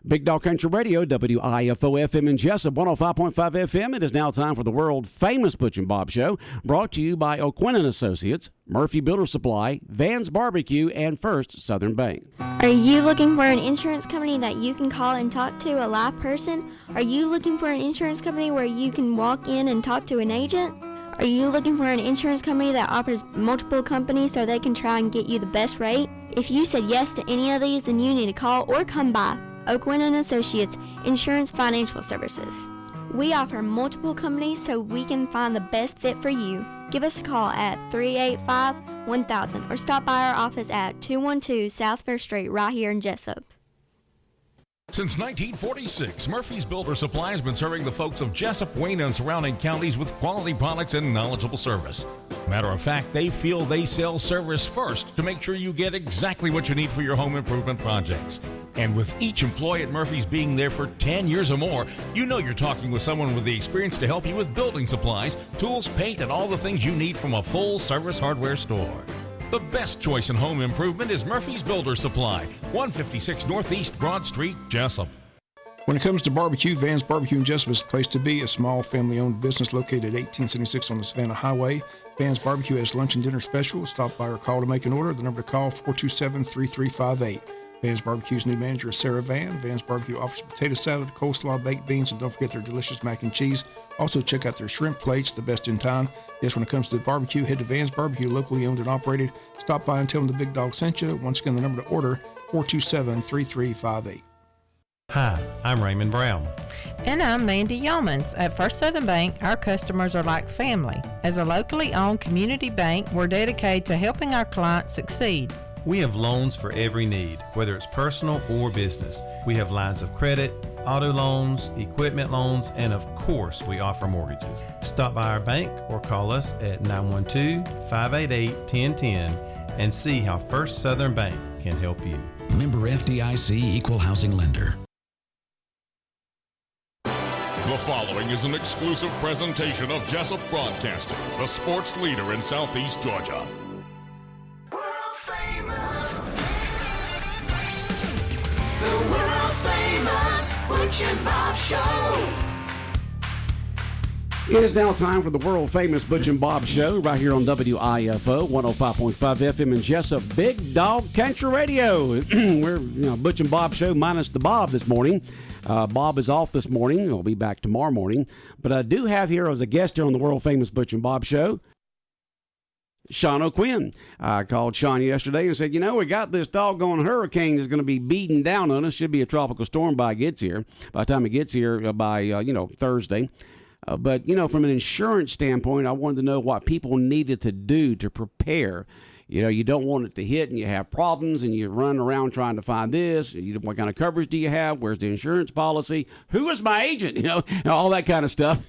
Big Dog Country Radio, WIFO-FM in Jessup, 105.5 FM. It is now time for the world-famous Butch and Bob Show, brought to you by O'Quinn & Associates, Murphy Builder Supply, Van's Barbecue, and First Southern Bank. Are you looking for an insurance company that you can call and talk to a live person? Are you looking for an insurance company where you can walk in and talk to an agent? Are you looking for an insurance company that offers multiple companies so they can try and get you the best rate? If you said yes to any of these, then you need to call or come by O'Quinn & Associates Insurance Financial Services. We offer multiple companies so we can find the best fit for you. Give us a call at 385-1000 or stop by our office at 212 South First Street right here in Jessup. Since 1946, Murphy's Builder Supply has been serving the folks of Jessup, Wayne, and surrounding counties with quality products and knowledgeable service. Matter of fact, they feel they sell service first to make sure you get exactly what you need for your home improvement projects. And with each employee at Murphy's being there for 10 years or more, you know you're talking with someone with the experience to help you with building supplies, tools, paint, and all the things you need from a full-service hardware store. The best choice in home improvement is Murphy's Builder Supply, 156 Northeast Broad Street, Jessup. When it comes to barbecue, Van's Barbecue in Jessup is the place to be, a small family-owned business located at 1876 on the Savannah Highway. Van's Barbecue has lunch and dinner specials. Stop by or call to make an order. The number to call, 427-3358. Van's Barbecue's new manager is Sarah Van. Van's Barbecue offers potato salad, coleslaw, baked beans, and don't forget their delicious mac and cheese. Also, check out their shrimp plates, the best in town. Yes, when it comes to barbecue, head to Van's Barbecue, locally owned and operated. Stop by and tell them the Big Dog sent you. Once again, the number to order, 427-3358. Hi, I'm Raymond Brown. And I'm Mandy Yeomans. At First Southern Bank, our customers are like family. As a locally owned community bank, we're dedicated to helping our clients succeed. We have loans for every need, whether it's personal or business. We have lines of credit, auto loans, equipment loans, and of course, we offer mortgages. Stop by our bank or call us at 912-588-1010 and see how First Southern Bank can help you. Member FDIC Equal Housing Lender. The following is an exclusive presentation of Jessup Broadcasting, the sports leader in Southeast Georgia. The world-famous Butch and Bob Show. It is now time for the world-famous Butch and Bob Show right here on WIFO, 105.5 FM in Jessup, Big Dog Country Radio. We're Butch and Bob Show minus the Bob this morning. Bob is off this morning. He'll be back tomorrow morning. But I do have here as a guest here on the world-famous Butch and Bob Show, Shaun O'Quinn. I called Shaun yesterday and said, we got this doggone hurricane that's going to be beating down on us. Should be a tropical storm by the time it gets here by Thursday. But from an insurance standpoint, I wanted to know what people needed to do to prepare. You don't want it to hit and you have problems and you run around trying to find this. What kind of coverage do you have? Where's the insurance policy? Who is my agent? All that kind of stuff.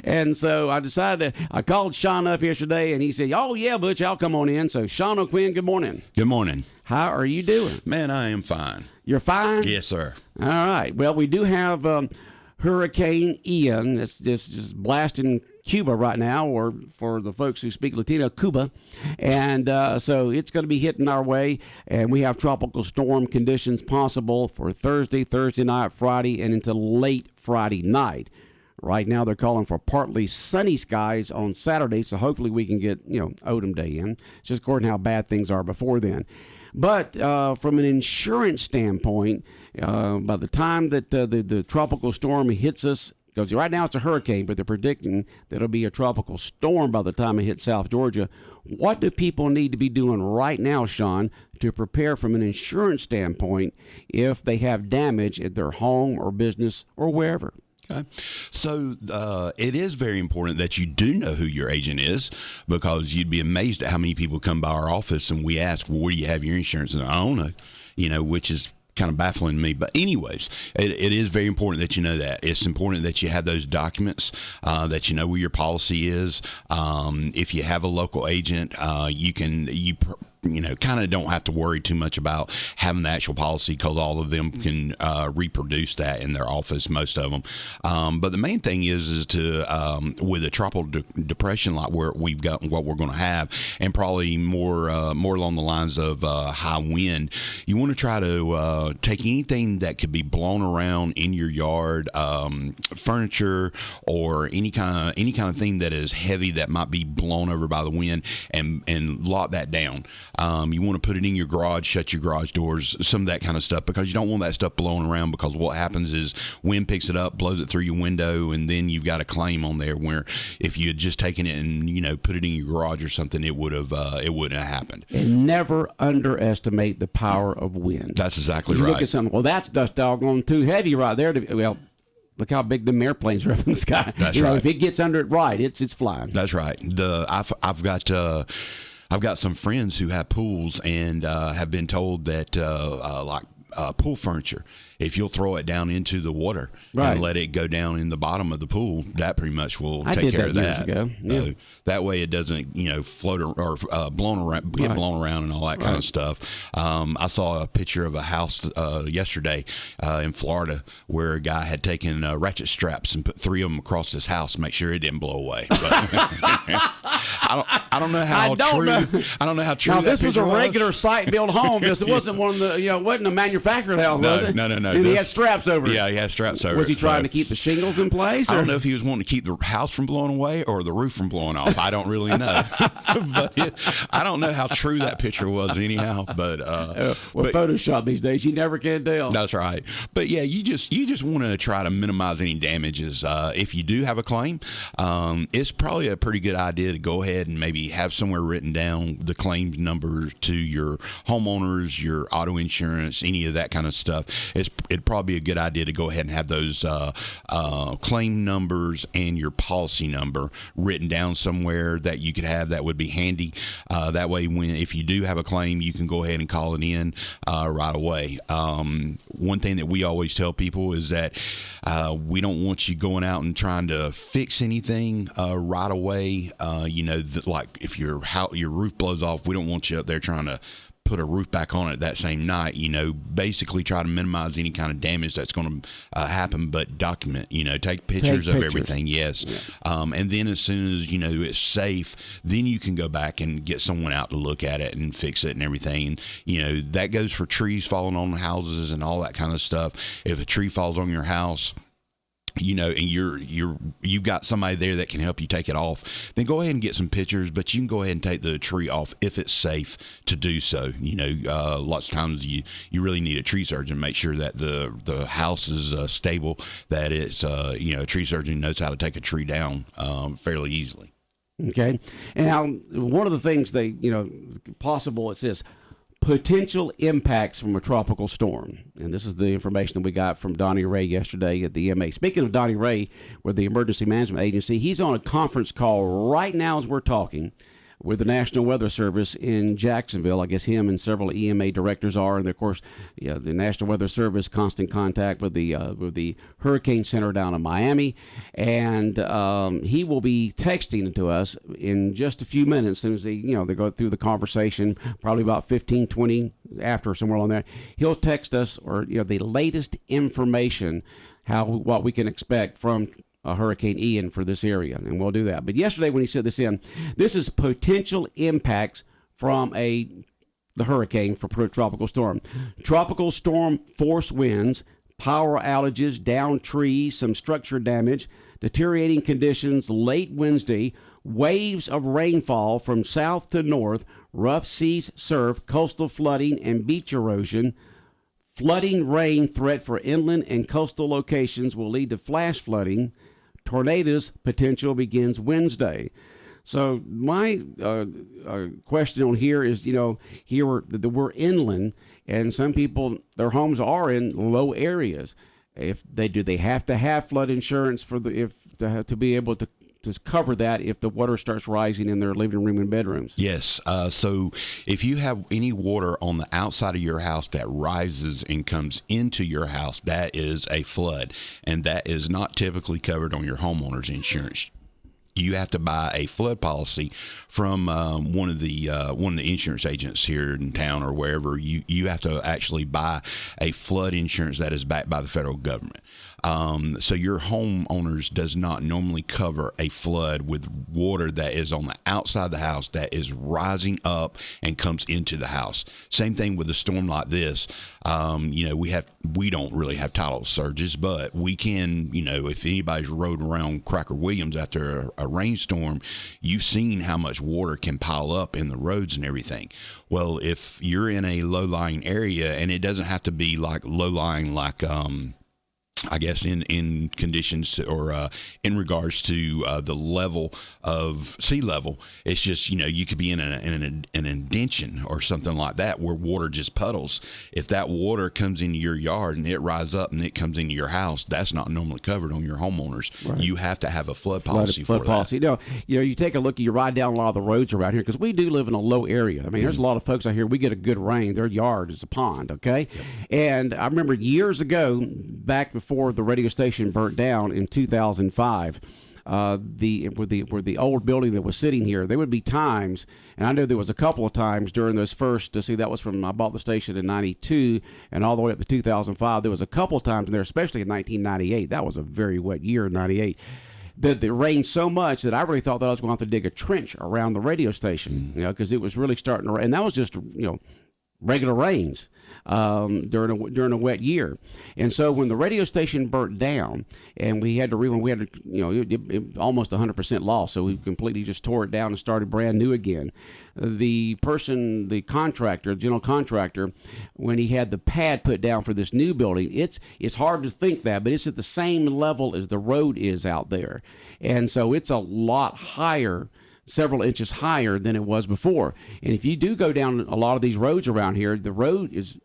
and so I decided I called Shaun up yesterday and he said, oh, yeah, Butch, I'll come on in. So Shaun O'Quinn, good morning. Good morning. How are you doing? Man, I am fine. You're fine? Yes, sir. All right. Well, we do have Hurricane Ian. It's just blasting Cuba right now, or for the folks who speak Latino, Cuba. And so it's going to be hitting our way, and we have tropical storm conditions possible for Thursday night, Friday, and into late Friday night. Right now they're calling for partly sunny skies on Saturday, so hopefully we can get, Odom Day in. It's just according to how bad things are before then. But from an insurance standpoint, by the time that the tropical storm hits us, because right now it's a hurricane, but they're predicting that it'll be a tropical storm by the time it hits South Georgia. What do people need to be doing right now, Shaun, to prepare from an insurance standpoint if they have damage at their home or business or wherever? Okay. So it is very important that you do know who your agent is, because you'd be amazed at how many people come by our office and we ask, well, where do you have your insurance? And I don't know, which is kind of baffling to me. But anyways, it is very important that you know that. It's important that you have those documents, that you know where your policy is. If you have a local agent, you kind of don't have to worry too much about having the actual policy because all of them can reproduce that in their office, most of them. But the main thing is to with a tropical depression like where we've got what we're going to have, and probably more along the lines of high wind, you want to try to take anything that could be blown around in your yard, furniture or any kind of thing that is heavy that might be blown over by the wind, and lock that down. You want to put it in your garage, shut your garage doors, some of that kind of stuff, because you don't want that stuff blowing around, because what happens is wind picks it up, blows it through your window, and then you've got a claim on there where if you had just taken it and put it in your garage or something, it wouldn't have happened. And never underestimate the power of wind. That's exactly you right. Look at something. Well, that's just doggone too heavy right there. Look how big them airplanes are up in the sky. That's right. If it gets under it right, it's flying. That's right. I've got some friends who have pools and have been told that pool furniture, if you'll throw it down into the water and let it go down in the bottom of the pool, that pretty much will take care of that. Years ago. Yeah. That way it doesn't, float or blown around, get blown around and all that kind of stuff. I saw a picture of a house yesterday in Florida where a guy had taken ratchet straps and put 3 of them across his house to make sure it didn't blow away. But I don't know how true. I don't know how true. Now, that this was a picture regular site-built home. It wasn't one of the, wasn't a manufactured house, was it? No. And he had straps over it. Yeah, he had straps over it. Was he trying to keep the shingles in place? I don't know if he was wanting to keep the house from blowing away or the roof from blowing off. I don't really know. But I don't know how true that picture was anyhow. But with Photoshop these days, you never can tell. That's right. But yeah, you just want to try to minimize any damages. If you do have a claim, it's probably a pretty good idea to go ahead and maybe have somewhere written down the claim number to your homeowners, your auto insurance, any of that kind of stuff. It'd probably be a good idea to go ahead and have those claim numbers and your policy number written down somewhere that you could have. That would be handy. That way, if you do have a claim, you can go ahead and call it in right away. One thing that we always tell people is that we don't want you going out and trying to fix anything right away. Like if your roof blows off, we don't want you up there trying to put a roof back on it that same night. Basically try to minimize any kind of damage that's going to happen, but document, take pictures of everything. Yes. Yeah. And then as soon as, it's safe, then you can go back and get someone out to look at it and fix it and everything. And, that goes for trees falling on houses and all that kind of stuff. If a tree falls on your house, and you've got somebody there that can help you take it off, then go ahead and get some pictures, but you can go ahead and take the tree off if it's safe to do so. Lots of times you really need a tree surgeon to make sure that the house is stable, that it's, a tree surgeon knows how to take a tree down fairly easily. Okay. And now one of the things possible, it says, potential impacts from a tropical storm. And this is the information that we got from Donnie Ray yesterday at the EMA. Speaking of Donnie Ray with the Emergency Management Agency, he's on a conference call right now as we're talking with the National Weather Service in Jacksonville. I guess him and several EMA directors are, and of course, the National Weather Service constant contact with the Hurricane Center down in Miami, and he will be texting to us in just a few minutes. As soon as they go through the conversation, probably about 15, 20 after, somewhere along there, he'll text us or the latest information what we can expect from Hurricane Ian for this area, and we'll do that. But yesterday when he said this this is potential impacts from the hurricane for tropical storm. Tropical storm force winds, power outages, downed trees, some structure damage, deteriorating conditions late Wednesday, waves of rainfall from south to north, rough seas surf, coastal flooding, and beach erosion. Flooding rain threat for inland and coastal locations will lead to flash flooding. Tornadoes potential begins Wednesday. So my question on here is, here we're inland, and some people, their homes are in low areas. Do they have to have flood insurance to be able to cover that if the water starts rising in their living room and bedrooms? Yes. So if you have any water on the outside of your house that rises and comes into your house, that is a flood, and that is not typically covered on your homeowner's insurance. you have to buy a flood policy from one of the insurance agents here in town or wherever. You have to actually buy a flood insurance that is backed by the federal government. So your homeowners does not normally cover a flood with water that is on the outside of the house that is rising up and comes into the house. Same thing with a storm like this. We don't really have tidal surges, but we can, if anybody's rode around Cracker Williams after a rainstorm, you've seen how much water can pile up in the roads and everything. Well, if you're in a low-lying area, and it doesn't have to be like low-lying like I guess in conditions or in regards to the level of sea level, it's just you could be in an indention or something like that where water just puddles. If that water comes into your yard and it rises up and it comes into your house, that's not normally covered on your homeowners. Right. You have to have a flood policy for that. You take a look. You ride down a lot of the roads around here because we do live in a low area. I mean, there's a lot of folks out here. We get a good rain. Their yard is a pond. Okay, yep. And I remember years ago, back before the radio station burnt down in 2005, the old building that was sitting here, there would be times, and I know there was a couple of times during those first, that was from, I bought the station in 92 and all the way up to 2005, there was a couple of times in there, especially in 1998, that was a very wet year in 98, that it rained so much that I really thought that I was going to have to dig a trench around the radio station, because it was really starting to rain, and that was just, regular rains during a wet year. And so when the radio station burnt down and we had to almost 100% loss, so we completely just tore it down and started brand new again. The general contractor, when he had the pad put down for this new building, it's hard to think that, but it's at the same level as the road is out there. And so it's a lot higher, several inches higher than it was before. And if you do go down a lot of these roads around here, the road is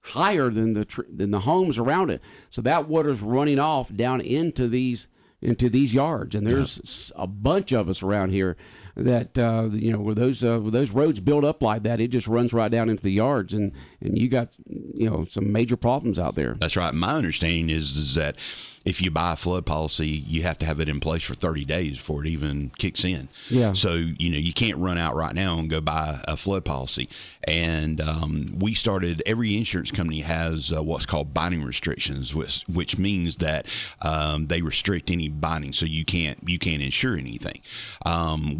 higher than the homes around it. So that water's running off down into these yards. And there's a bunch of us around here that where those roads build up like that, it just runs right down into the yards, and you got some major problems out there. That's right. My understanding is that if you buy a flood policy, you have to have it in place for 30 days before it even kicks in. Yeah. So you can't run out right now and go buy a flood policy. And we started. Every insurance company has what's called binding restrictions, which means that they restrict any binding, so you can't insure anything.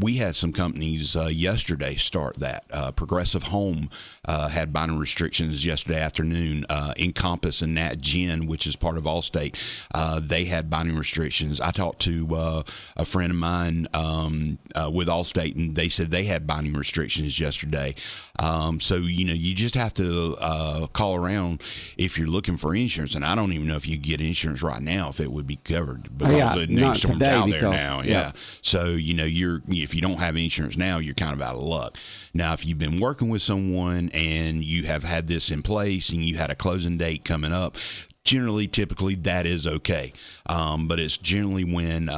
We had some companies yesterday start that. Progressive Home had binding restrictions yesterday afternoon. Encompass and Nat Gen, which is part of Allstate, they had binding restrictions. I talked to a friend of mine with Allstate, and they said they had binding restrictions yesterday. So you just have to call around if you're looking for insurance. And I don't even know if you get insurance right now if it would be covered because the new storm's out there now. Yeah. So if you don't have insurance now, you're kind of out of luck. Now, if you've been working with someone and you have had this in place and you had a closing date coming up, typically that is okay. But it's generally when,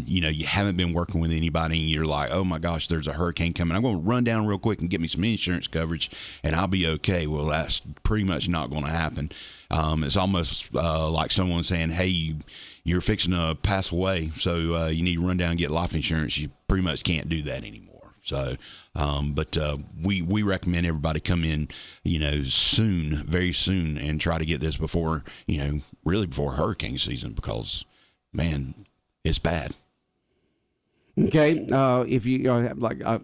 you haven't been working with anybody and you're like, oh my gosh, there's a hurricane coming. I'm going to run down real quick and get me some insurance coverage and I'll be okay. Well, that's pretty much not going to happen. It's almost like someone saying, hey, you're fixing to pass away, so you need to run down and get life insurance. You pretty much can't do that anymore. So, but we recommend everybody come in, soon, very soon, and try to get this before, really before hurricane season, because, man, it's bad. Okay, if you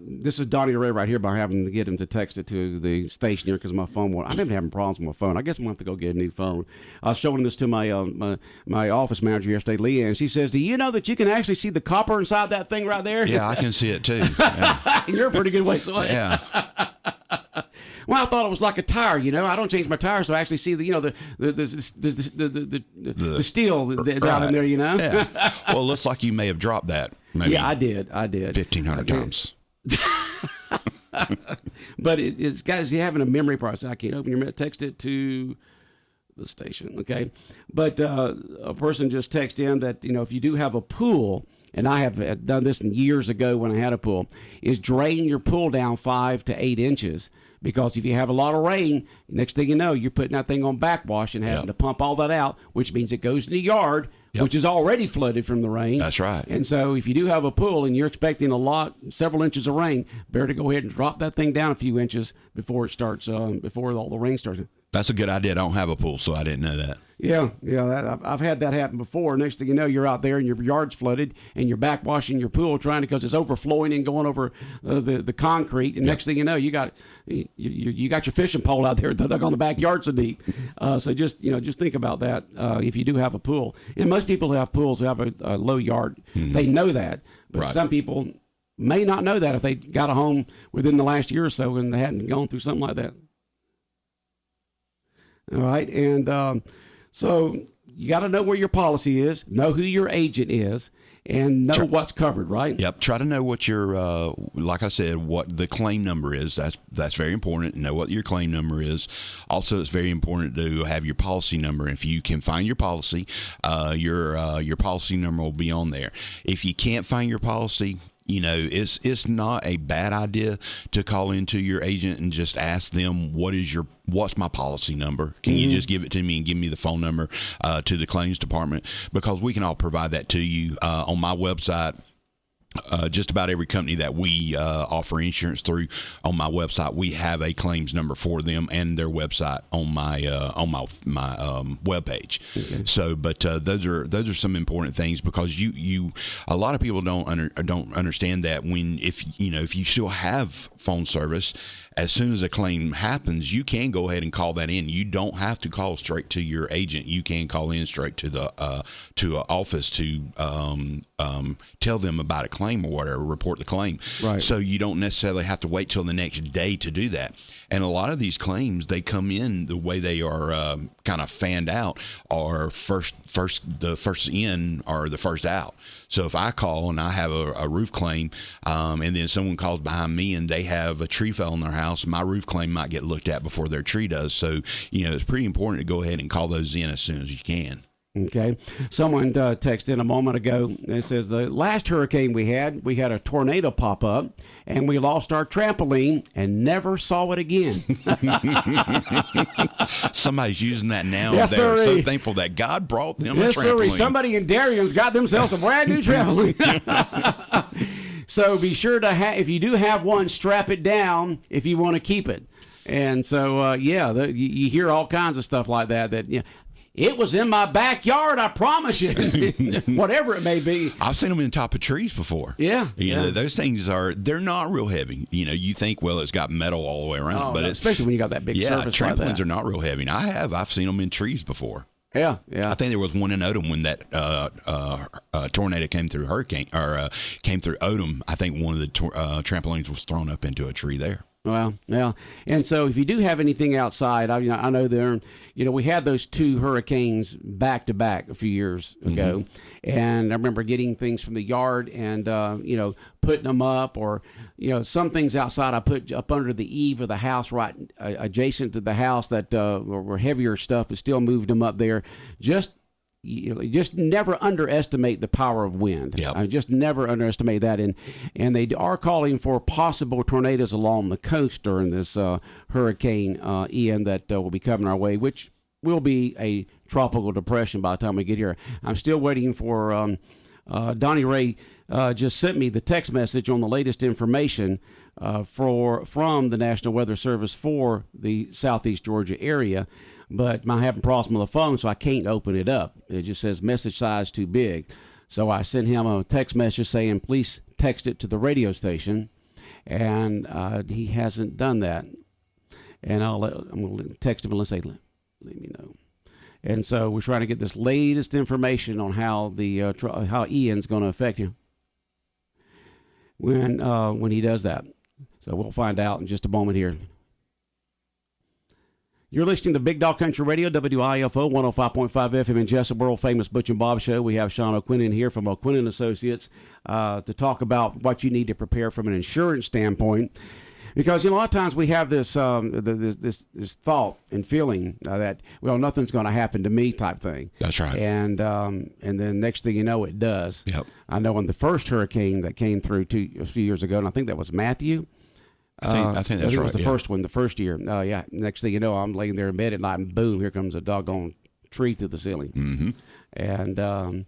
this is Donnie Ray right here by having to get him to text it to the station here because my phone won't. I've been having problems with my phone. I guess I'm going to have to go get a new phone. I was showing this to my office manager yesterday, Leah, and she says, "Do you know that you can actually see the copper inside that thing right there?" Yeah, I can see it too. Yeah. You're a pretty good way. So yeah. Well, I thought it was like a tire, I don't change my tire, so I actually see the steel down in there, Yeah. Well, it looks like you may have dropped that. Maybe I did. 1,500 times. But it's guys, you having a memory process. I can't open your text it to the station, okay? But a person just texted in that if you do have a pool, and I have done this years ago when I had a pool, is drain your pool down 5 to 8 inches. because if you have a lot of rain, next thing you know, you're putting that thing on backwash and having to pump all that out, which means it goes in the yard, which is already flooded from the rain. That's right. And so if you do have a pool and you're expecting several inches of rain, better to go ahead and drop that thing down a few inches before it starts, before all the rain starts. That's a good idea. I don't have a pool, so I didn't know that. Yeah, I've had that happen before. Next thing you know, you're out there and your yard's flooded and you're backwashing your pool because it's overflowing and going over the concrete. And next thing you know, you got your fishing pole out there dug on the backyard so deep. So just think about that if you do have a pool. And most people who have pools who have a low yard, they know that. But some people may not know that if they got a home within the last year or so and they hadn't gone through something like that. All right, and so you got to know where your policy is, know who your agent is, and know what's covered, right? Yep. Try to know what your, like I said, what the claim number is. That's very important. Know what your claim number is. Also, it's very important to have your policy number. If you can find your policy, your policy number will be on there. If you can't find your policy, it's not a bad idea to call into your agent and just ask them what's my policy number. Can you just give it to me and give me the phone number to the claims department, because we can all provide that to you on my website. Just about every company that we offer insurance through, on my website, we have a claims number for them and their website on my webpage. Okay. So, but those are some important things, because a lot of people don't understand that if you still have phone service, as soon as a claim happens, you can go ahead and call that in. You don't have to call straight to your agent. You can call in straight to the office to tell them about a claim or whatever, report the claim. Right. So you don't necessarily have to wait till the next day to do that. And a lot of these claims, they come in the way they are kind of fanned out, or the first in or the first out. So if I call and I have a roof claim, and then someone calls behind me and they have a tree fell in their house, my roof claim might get looked at before their tree does. So, it's pretty important to go ahead and call those in as soon as you can. Okay. Someone texted in a moment ago. It says the last hurricane we had a tornado pop up and we lost our trampoline and never saw it again. Somebody's using that now. Yes, They're sir. so thankful that God brought them a yes, trampoline. Sir. Somebody in Darien's got themselves a brand new trampoline. So be sure to if you do have one, strap it down if you want to keep it. And so, you hear all kinds of stuff like that. It was in my backyard, I promise you. Whatever it may be. I've seen them in top of trees before. Yeah. Those things they're not real heavy. You think, well, it's got metal all the way around. But especially when you got that big surface like that. Trampolines are not real heavy. And I've seen them in trees before. Yeah. I think there was one in Odom when that tornado came through came through Odom. I think one of the trampolines was thrown up into a tree there. Well, yeah. And so if you do have anything outside, I know we had those two hurricanes back to back a few years ago. And I remember getting things from the yard and, putting them up, or, some things outside I put up under the eave of the house right adjacent to the house that were heavier stuff, but still moved them up there. Just never underestimate the power of wind. Yep. Just never underestimate that. And they are calling for possible tornadoes along the coast during this Hurricane Ian that will be coming our way, which will be a tropical depression by the time we get here. I'm still waiting for Donnie Ray just sent me the text message on the latest information from the National Weather Service for the Southeast Georgia area. But I'm having problems with the phone, so I can't open it up. It just says message size too big. So I sent him a text message saying, please text it to the radio station. And he hasn't done that. And I'm going to text him and let's say, let me know. And so we're trying to get this latest information on how how Ian's going to affect you when he does that. So we'll find out in just a moment here. You're listening to Big Dog Country Radio, WIFO 105.5 FM in Jessup, world famous Butch and Bob show. We have Shaun O'Quinn in here from O'Quinn & Associates to talk about what you need to prepare from an insurance standpoint. Because, a lot of times we have this this thought and feeling that, well, nothing's going to happen to me type thing. That's right. And then next thing you know, it does. Yep. I know on the first hurricane that came through a few years ago, and I think that was Matthew, I think that's it right. was the first one, the first year. Yeah. Next thing you know, I'm laying there in bed at night, and boom, here comes a doggone tree through the ceiling. Mm-hmm. And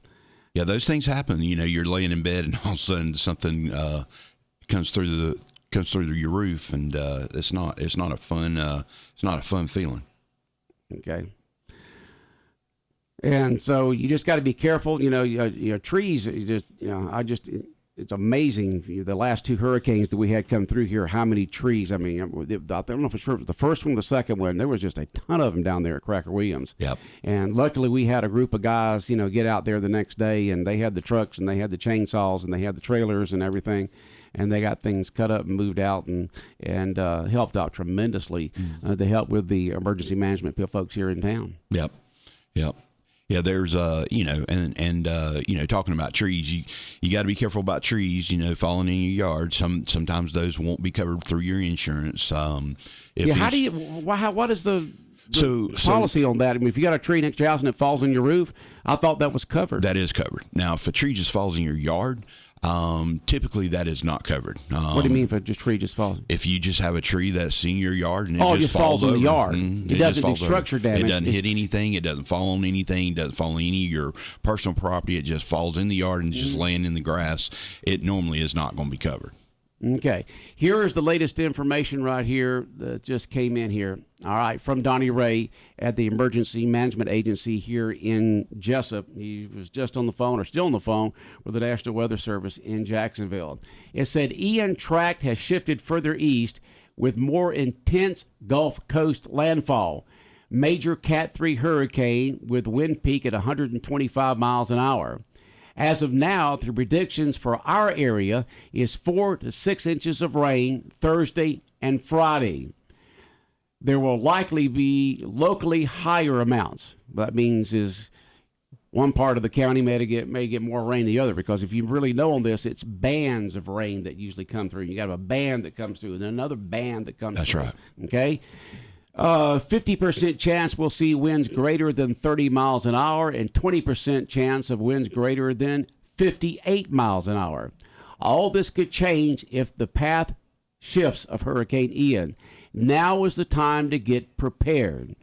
yeah, those things happen. You know, you're laying in bed, and all of a sudden something comes through your roof, and it's not a fun feeling. Okay. And so you just got to be careful. You know, trees. It's amazing. The last two hurricanes that we had come through here, how many trees? I mean, I don't know for sure. The first one, the second one, there was just a ton of them down there at Cracker Williams. Yep. And luckily, we had a group of guys, get out there the next day, and they had the trucks, and they had the chainsaws, and they had the trailers and everything, and they got things cut up and moved out, and helped out tremendously to help with the emergency management folks here in town. Yep. Yeah, there's talking about trees, you got to be careful about trees, falling in your yard. Sometimes those won't be covered through your insurance. What is the policy on that? I mean, if you got a tree next to your house and it falls on your roof, I thought that was covered. That is covered. Now, if a tree just falls in your yard, typically that is not covered. What do you mean if a tree just falls? If you just have a tree that's in your yard and it just falls in the yard. It doesn't do structure damage. It doesn't hit anything. It doesn't fall on anything. It doesn't fall on any of your personal property. It just falls in the yard and just laying in the grass. It normally is not going to be covered. Okay. Here is the latest information right here that just came in here. All right, from Donnie Ray at the Emergency Management Agency here in Jessup. He was just on the phone, or still on the phone, with the National Weather Service in Jacksonville. It said Ian track has shifted further east with more intense Gulf Coast landfall. Major Cat 3 hurricane with wind peak at 125 miles an hour. As of now, the predictions for our area is 4 to 6 inches of rain Thursday and Friday. There will likely be locally higher amounts. That means is one part of the county may get more rain than the other, because if you really know on this, it's bands of rain that usually come through. You got a band that comes through and another band that comes through. That's right. Okay? 50% chance we'll see winds greater than 30 miles an hour, and 20% chance of winds greater than 58 miles an hour. All this could change if the path shifts of Hurricane Ian. Now is the time to get prepared.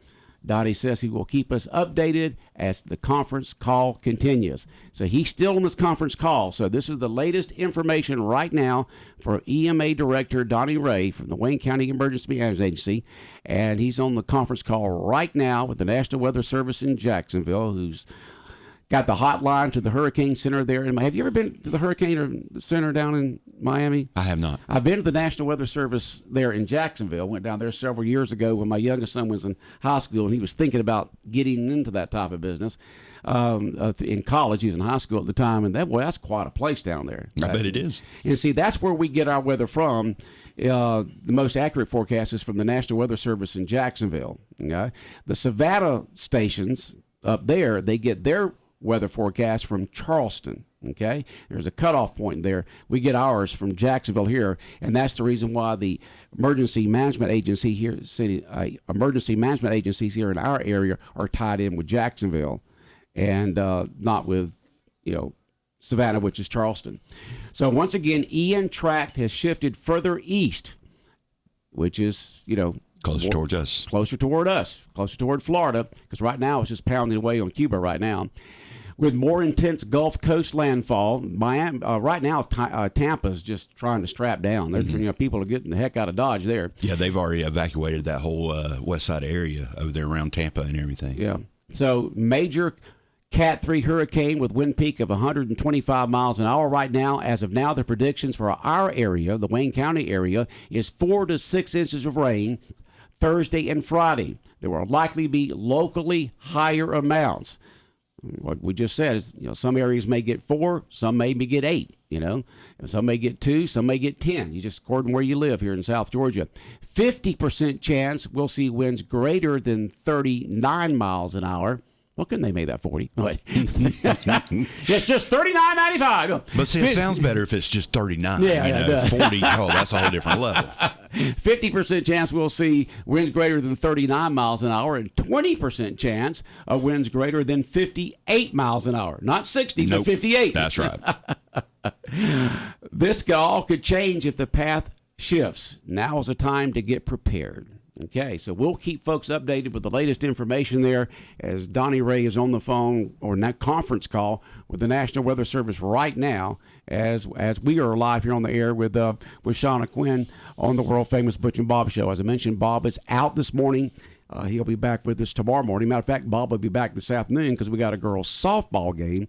Donnie says he will keep us updated as the conference call continues. So he's still on this conference call. So this is the latest information right now for EMA Director Donnie Ray from the Wayne County Emergency Management Agency. And he's on the conference call right now with the National Weather Service in Jacksonville, who's got the hotline to the Hurricane Center there. Have you ever been to the Hurricane Center down in Miami? I have not. I've been to the National Weather Service there in Jacksonville. Went down there several years ago when my youngest son was in high school, and he was thinking about getting into that type of business. In college, he was in high school at the time, and that's quite a place down there. I bet it is. And see, that's where we get our weather from. The most accurate forecast is from the National Weather Service in Jacksonville. Okay? The Savannah stations up there, they get their weather forecast from Charleston. Okay, there's a cutoff point there. We get ours from Jacksonville here, and that's the reason why the emergency management agency here, emergency management agencies here in our area are tied in with Jacksonville, and not with Savannah, which is Charleston. So once again, Ian track has shifted further east, which is closer toward us, closer toward Florida, because right now it's just pounding away on Cuba right now. With more intense Gulf Coast landfall, Miami, right now Tampa's just trying to strap down. People are getting the heck out of Dodge there. Yeah, they've already evacuated that whole west side area over there around Tampa and everything. Yeah. So major Cat 3 hurricane with wind peak of 125 miles an hour right now. As of now, the predictions for our area, the Wayne County area, is 4 to 6 inches of rain Thursday and Friday. There will likely be locally higher amounts. What we just said is, some areas may get 4, some may get 8, some may get 2, some may get 10. You just according to where you live here in South Georgia. 50% chance we'll see winds greater than 39 miles an hour. Well, couldn't they make that 40? It's just 39.95. But see, it sounds better if it's just 39. Yeah, 40. Oh, that's a whole different level. 50% chance we'll see winds greater than 39 miles an hour, and 20% chance of winds greater than 58 miles an hour. Not 60, but 58. That's right. This all could change if the path shifts. Now is the time to get prepared. Okay, so we'll keep folks updated with the latest information there as Donnie Ray is on the phone or that conference call with the National Weather Service right now as we are live here on the air with Shaun O'Quinn on the world famous Butch and Bob show. As I mentioned, Bob is out this morning. He'll be back with us tomorrow morning. Matter of fact, Bob will be back this afternoon because we got a girls' softball game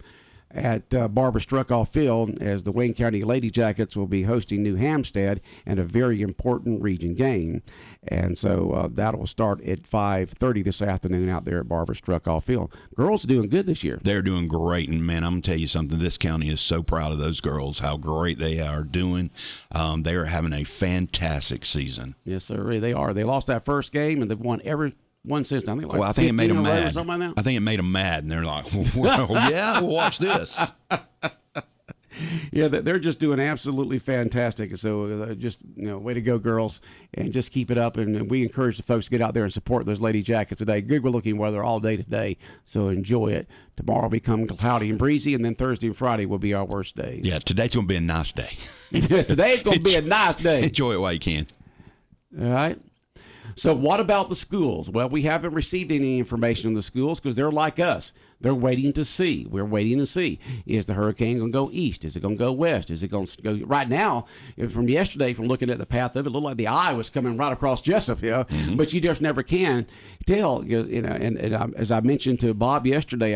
at Barbara Struckoff Field as the Wayne County Lady Jackets will be hosting New Hampstead in a very important region game. And so that'll start at 5:30 this afternoon out there at Barbara Struckoff Field. Girls are doing good this year. They're doing great. And, man, I'm going to tell you something. This county is so proud of those girls, how great they are doing. They are having a fantastic season. Yes, sir. They are. They lost that first game, and they've won every one since. I think I think it made them mad. Like I think it made them mad, and they're like, well, yeah, we'll watch this. Yeah, they're just doing absolutely fantastic. So just, way to go, girls, and just keep it up. And we encourage the folks to get out there and support those Lady Jackets today. Good looking weather all day today, so enjoy it. Tomorrow will become cloudy and breezy, and then Thursday and Friday will be our worst days. Yeah, today's going to be a nice day. Today's going to be a nice day. Enjoy it while you can. All right. So what about the schools? Well, we haven't received any information on the schools because they're like us. They're waiting to see. We're waiting to see. Is the hurricane going to go east? Is it going to go west? Is it going to go right now? From yesterday, from looking at the path of it, it looked like the eye was coming right across Jessup here. Mm-hmm. But you just never can tell. And as I mentioned to Bob yesterday,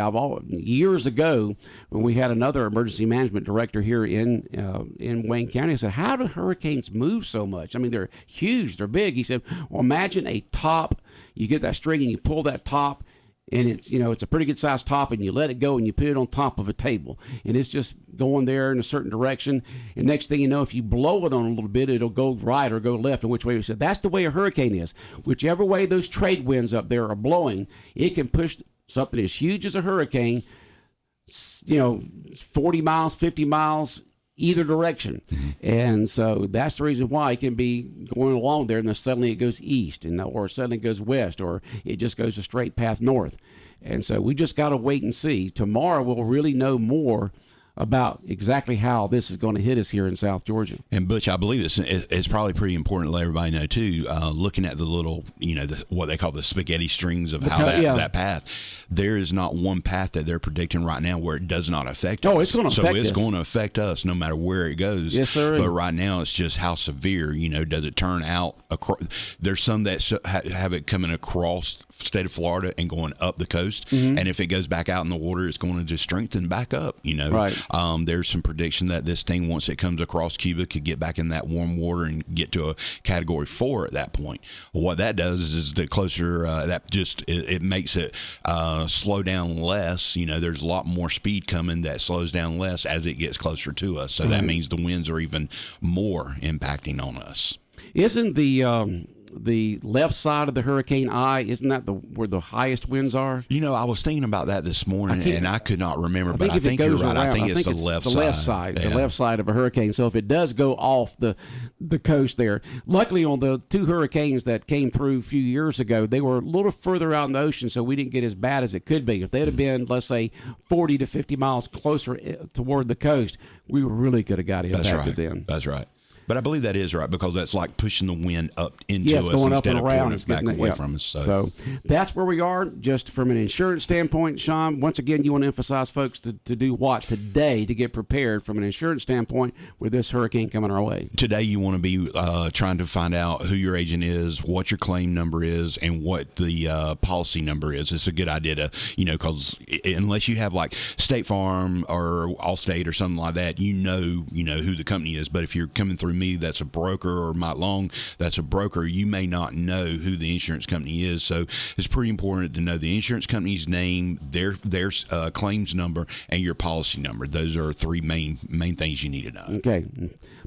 years ago when we had another emergency management director here in Wayne County, I said, "How do hurricanes move so much? I mean, they're huge, they're big." He said, "Well, imagine a top. You get that string and you pull that top." And it's a pretty good sized top, and you let it go and you put it on top of a table, and it's just going there in a certain direction. And next thing you know, if you blow it on a little bit, it'll go right or go left, and which way we said. That's the way a hurricane is. Whichever way those trade winds up there are blowing, it can push something as huge as a hurricane, 40 miles, 50 miles, either direction. And so that's the reason why it can be going along there and then suddenly it goes east or suddenly it goes west or it just goes a straight path north. And so we just got to wait and see. Tomorrow we'll really know more about exactly how this is going to hit us here in South Georgia. And Butch, I believe it's probably pretty important to let everybody know too. Looking at the little, what they call the spaghetti strings of how that path. There is not one path that they're predicting right now where it does not affect us. Oh, it's going to affect us. So it's going to affect us no matter where it goes. Yes, sir. But right now it's just how severe. Does it turn out across? There's some that have it coming across state of Florida and going up the coast, and if it goes back out in the water, it's going to just strengthen back up. Right. There's some prediction that this thing, once it comes across Cuba, could get back in that warm water and get to a Category 4 at that point. What that does is the closer it makes it slow down less. There's a lot more speed coming that slows down less as it gets closer to us. So that means the winds are even more impacting on us. Isn't the left side of the hurricane eye, isn't that where the highest winds are? I was thinking about that this morning, and I could not remember, but I think you're right. I think it's the left side. The left side, yeah. The left side of a hurricane. So if it does go off the coast there, luckily on the two hurricanes that came through a few years ago, they were a little further out in the ocean, so we didn't get as bad as it could be. If they'd have been, let's say, 40 to 50 miles closer toward the coast, we really could have got impacted then. That's right. But I believe that is right because that's like pushing the wind up into us going instead up and of around. pulling it back away from us. So that's where we are. Just from an insurance standpoint, Shaun, once again, you want to emphasize folks to do what today to get prepared from an insurance standpoint with this hurricane coming our way. Today you want to be trying to find out who your agent is, what your claim number is, and what the policy number is. It's a good idea to, because unless you have like State Farm or Allstate or something like that, you know who the company is. But if you're coming through me, that's a broker, or Mike Long, that's a broker, you may not know who the insurance company is. So it's pretty important to know the insurance company's name, their claims number, and your policy number. Those are three main things you need to know. Okay.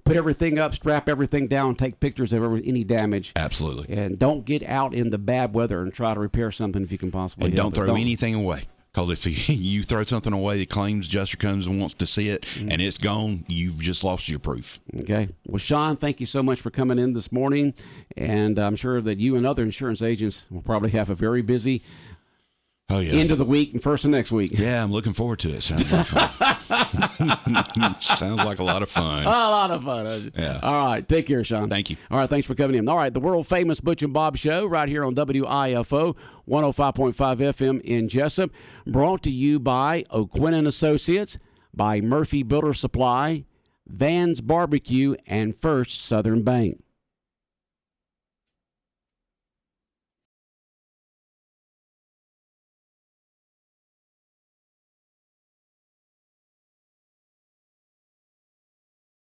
Put everything up, strap everything down, take pictures of any damage. Absolutely. And don't get out in the bad weather and try to repair something if you can possibly. And don't throw anything away. Because if you throw something away, the claims adjuster comes and wants to see it, and it's gone, you've just lost your proof. Okay. Well, Shaun, thank you so much for coming in this morning, and I'm sure that you and other insurance agents will probably have a very busy Oh, yeah. End of the week and first of next week. Yeah, I'm looking forward to it. Sounds like fun. Sounds like a lot of fun. A lot of fun. Yeah. All right. Take care, Shaun. Thank you. All right. Thanks for coming in. All right. The world famous Butch and Bob Show right here on WIFO 105.5 FM in Jessup. Brought to you by O'Quinn and Associates, by Murphy Builder Supply, Van's Barbecue, and First Southern Bank.